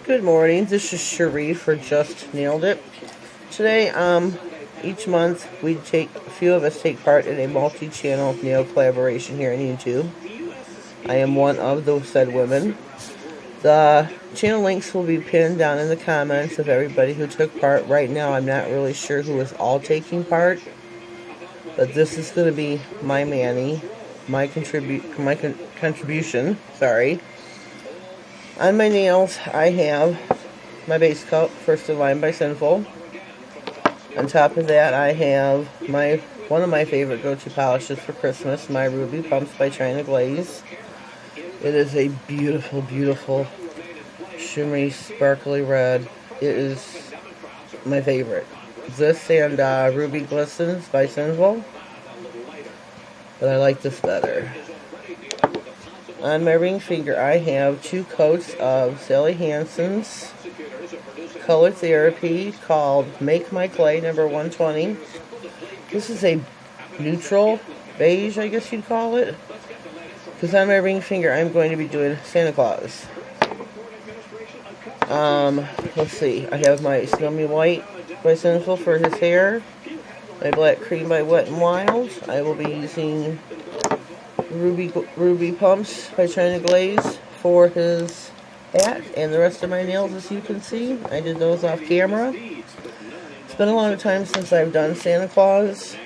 Good morning. This is Cherie for Just Nailed It. Today, each month a few of us take part in a multi-channel nail collaboration here on YouTube. I am one of those said women. The channel links will be pinned down in the comments of everybody who took part. Right now, I'm not really sure who is all taking part, but this is going to be my Manny, my contribution. Sorry. On my nails, I have my base coat, First in Line by Sinful. On top of that, I have one of my favorite go-to polishes for Christmas, my Ruby Pumps by China Glaze. It is a beautiful, beautiful, shimmery, sparkly red. It is my favorite. This and Ruby Glistens by Sinful, but I like this better. On my ring finger, I have 2 coats of Sally Hansen's Color Therapy called Make My Clay number 120. This is a neutral beige, I guess you'd call it. Because on my ring finger, I'm going to be doing Santa Claus. Let's see. I have my Snowy White by Sinful for his hair. My Black Cream by Wet n Wild. I will be using Ruby Pumps by China Glaze for his hat and the rest of my nails, as you can see. I did those off camera. It's been a long time since I've done Santa Claus.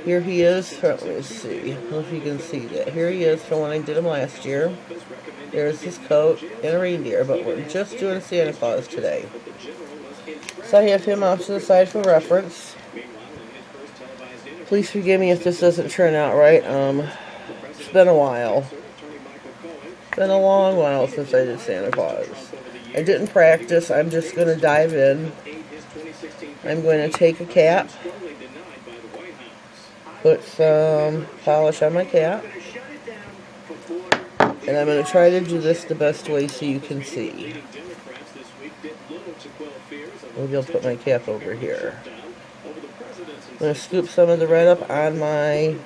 Here he is. Let me see. I don't know if you can see that. Here he is from when I did him last year. There's his coat and a reindeer, but we're just doing Santa Claus today. So I have him off to the side for reference. Please forgive me if this doesn't turn out right. It's been a while. It's been a long while since I did Santa Claus. I didn't practice. I'm just going to dive in. I'm going to take a cap, put some polish on my cap, and I'm going to try to do this the best way so you can see. Maybe I'll put my cap over here. I'm going to scoop some of the red up on my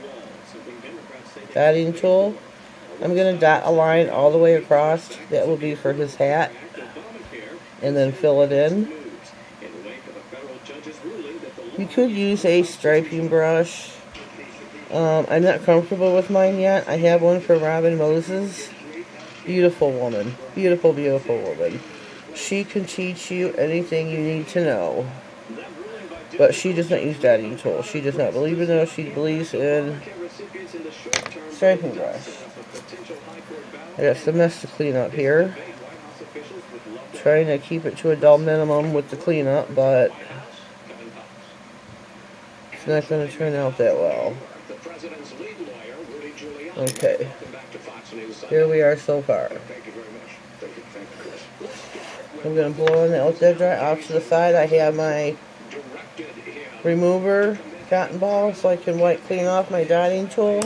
dotting tool. I'm going to dot a line all the way across. That will be for his hat. And then fill it in. You could use a striping brush. I'm not comfortable with mine yet. I have one from Robin Moses. Beautiful woman. Beautiful, beautiful woman. She can teach you anything you need to know. But she does not use dotting tool. She does not believe in those. She believes in striping brush. I got some mess to clean up here. Trying to keep it to a dull minimum with the cleanup, but it's not going to turn out that well. Okay. Here we are so far. I'm going to blow on that, let that dry. Off to the side, I have my remover cotton ball so I can clean off my dotting tool.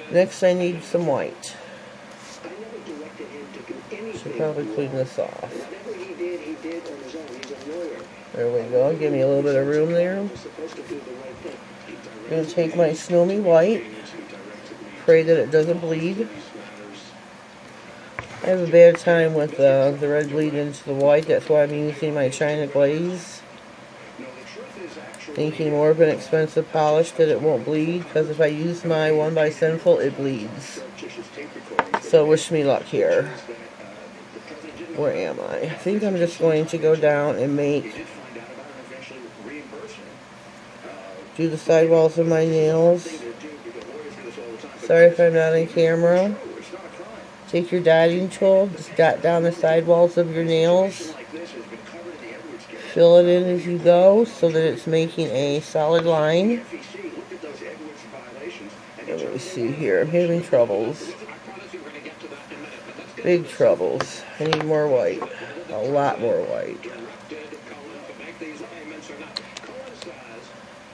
Next, I need some white. Should probably clean this off. There we go. Give me a little bit of room there. I'm going to take my Snowy White. Pray that it doesn't bleed. I have a bad time with the red bleed into the white. That's why I'm using my China Glaze. Thinking more of an expensive polish that it won't bleed, because if I use my one by Sinful, it bleeds. So wish me luck here. Where am I? I think I'm just going to go down and do the sidewalls of my nails. Sorry if I'm not on camera. Take your dotting tool, just dot down the sidewalls of your nails. Fill it in as you go so that it's making a solid line. Let me see here. I'm having troubles. Big troubles. I need more white. A lot more white.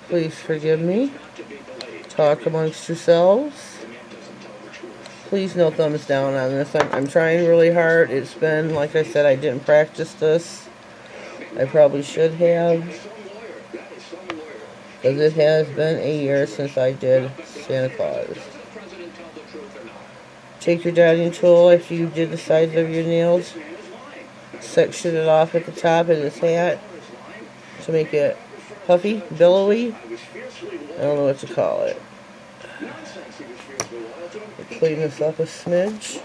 Please forgive me. Talk amongst yourselves. Please no thumbs down on this. I'm trying really hard. It's been, like I said, I didn't practice this. I probably should have, because it has been a year since I did Santa Claus. Take your dotting tool after you did the sides of your nails. Section it off at the top of this hat to make it puffy, billowy. I don't know what to call it. Clean this up a smidge.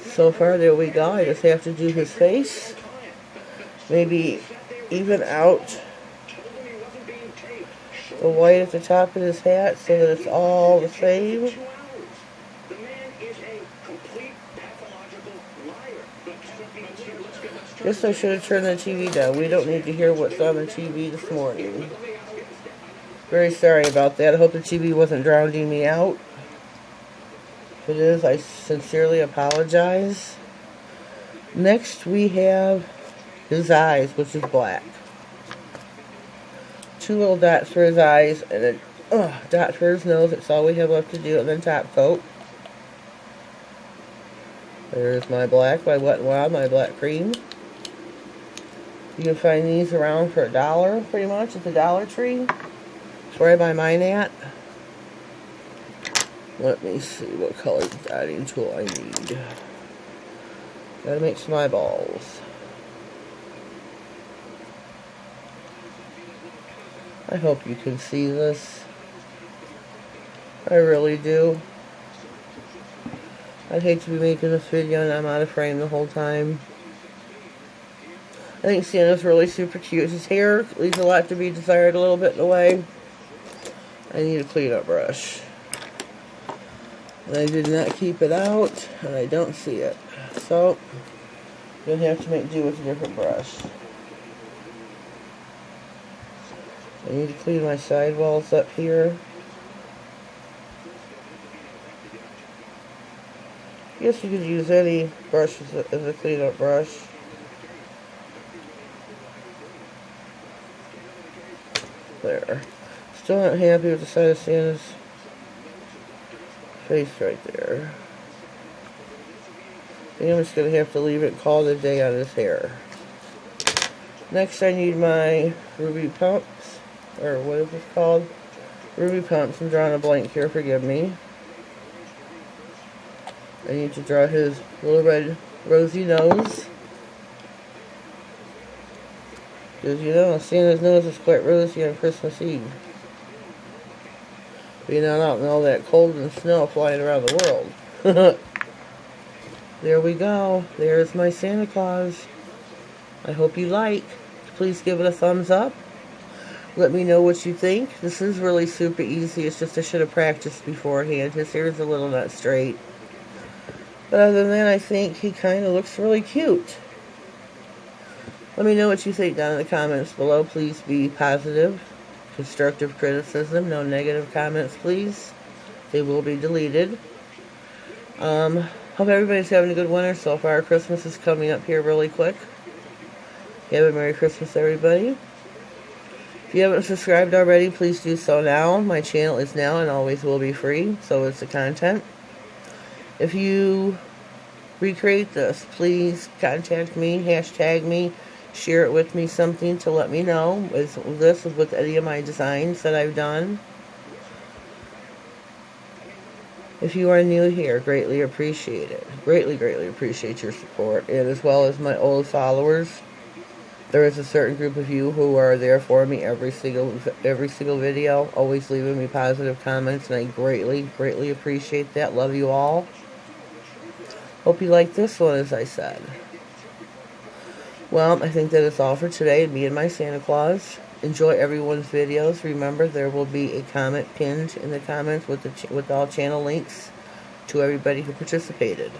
So far, there we go. I just have to do his face. Maybe even out the white at the top of his hat so that it's all the same. Guess I should have turned the TV down. We don't need to hear what's on the TV this morning. Very sorry about that. I hope the TV wasn't drowning me out. If it is, I sincerely apologize. Next, we have his eyes, which is black. 2 little dots for his eyes, and a dot for his nose. That's all we have left to do, and then top coat. There's my black, my Wet n Wild, my black cream. You can find these around for $1, pretty much, at the Dollar Tree. That's where I buy mine at. Let me see what color dotting tool I need. Gotta make some eyeballs. I hope you can see this. I really do. I'd hate to be making this video and I'm out of frame the whole time. I think Santa's really super cute. His hair leaves a lot to be desired, a little bit in the way. I need a cleanup brush. And I did not keep it out, and I don't see it. So, I'm going to have to make do with a different brush. I need to clean my sidewalls up here. I guess you could use any brush as a cleanup brush. There. Still not happy with the side of Santa's face right there. I think I'm just going to have to leave it and call it a day on his hair. Next I need my ruby pumps, or what is this called? Ruby pumps. I'm drawing a blank here, forgive me. I need to draw his little red rosy nose. Because you know, Santa's nose is quite rosy on Christmas Eve. Being out in all that cold and snow flying around the world. There we go. There's my Santa Claus. I hope you like. Please give it a thumbs up. Let me know what you think. This is really super easy. It's just I should have practiced beforehand. His hair is a little not straight. But other than that, I think he kind of looks really cute. Let me know what you think down in the comments below. Please be positive. Constructive criticism. No negative comments, please. They will be deleted. Hope everybody's having a good winter so far. Christmas is coming up here really quick. Have a Merry Christmas, everybody. If you haven't subscribed already, please do so now. My channel is now and always will be free, so is the content. If you recreate this, please contact me, hashtag me, share it with me, something to let me know. Is with any of my designs that I've done. If you are new here, greatly appreciate it. Greatly, greatly appreciate your support. And as well as my old followers. There is a certain group of you who are there for me every single video, always leaving me positive comments, and I greatly, greatly appreciate that. Love you all. Hope you like this one, as I said. Well, I think that is all for today. Me and my Santa Claus. Enjoy everyone's videos. Remember, there will be a comment pinned in the comments with all channel links to everybody who participated.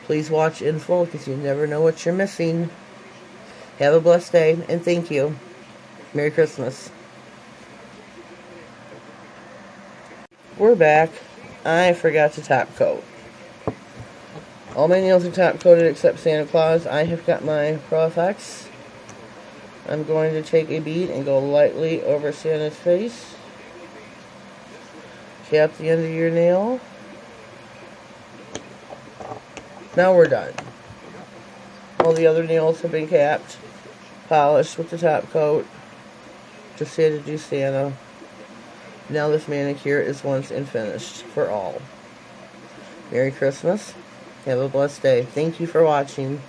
Please watch in full because you never know what you're missing. Have a blessed day, and thank you. Merry Christmas. We're back. I forgot to top coat. All my nails are top coated except Santa Claus. I have got my Pro FX. I'm going to take a bead and go lightly over Santa's face. Cap the end of your nail. Now we're done. All the other nails have been capped, polished with the top coat. Just here to do Santa. Now this manicure is once and finished for all. Merry Christmas. Have a blessed day. Thank you for watching.